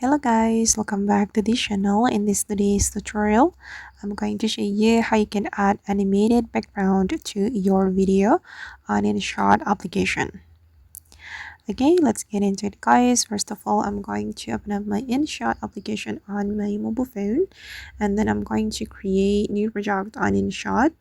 Hello guys, welcome back to this channel. In this today's tutorial, I'm going to show you how you can add animated background to your video on InShot application. Okay, let's get into it guys. First of all, I'm going to open up my InShot application on my mobile phone, and then I'm going to create new project on InShot.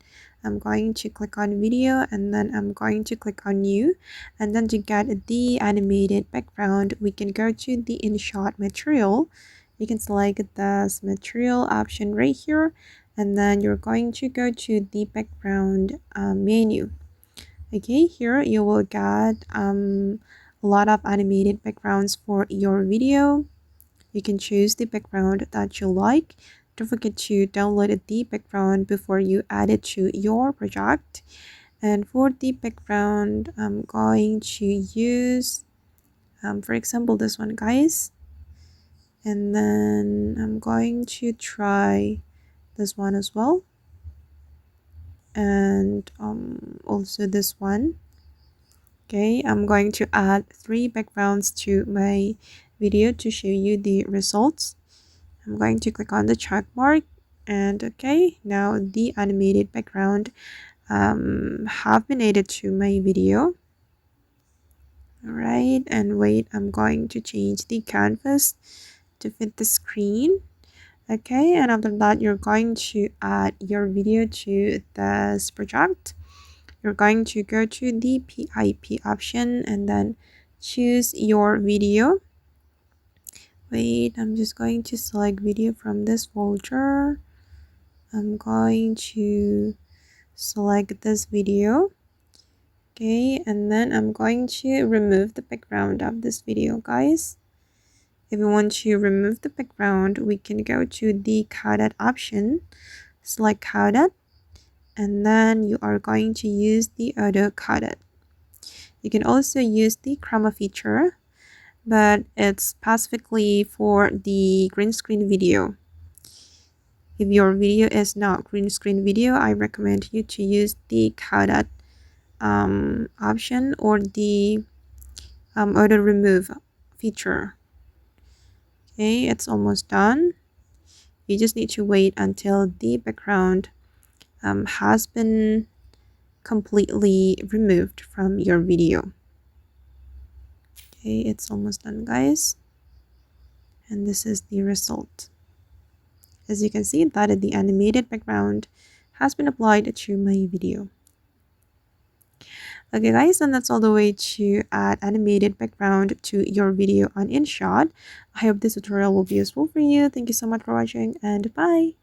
I'm going to click on video, and then I'm going to click on new, and then to get the animated background, we can go to the InShot material. You can select this material option right here, and then you're going to go to the background menu. Okay, here you will get a lot of animated backgrounds for your video. You can choose the background that you like. Don't forget to download the background before you add it to your project. And for the background, I'm going to use, for example, this one, guys. And then I'm going to try this one as well. And also this one. Okay, I'm going to add 3 backgrounds to my video to show you the results. I'm going to click on the check mark, and okay, now the animated background have been added to my video. Alright, and wait, I'm going to change the canvas to fit the screen. Okay, and after that, you're going to add your video to this project. You're going to go to the PIP option and then choose your video. Wait, I'm just going to select video from this folder. I'm going to select this video. Okay, and then I'm going to remove the background of this video, guys. If we want to remove the background, we can go to the coded option, select coded, and then you are going to use the auto coded. You can also use the chroma feature, but it's specifically for the green screen video. If your video is not green screen video, I recommend you to use the coded option or the auto remove feature. Okay, it's almost done. You just need to wait until the background has been completely removed from your video. Okay, it's almost done, guys, and this is the result. As you can see, that the animated background has been applied to my video. Okay guys, and that's all the way to add animated background to your video on InShot. I hope this tutorial will be useful for you. Thank you so much for watching, and bye.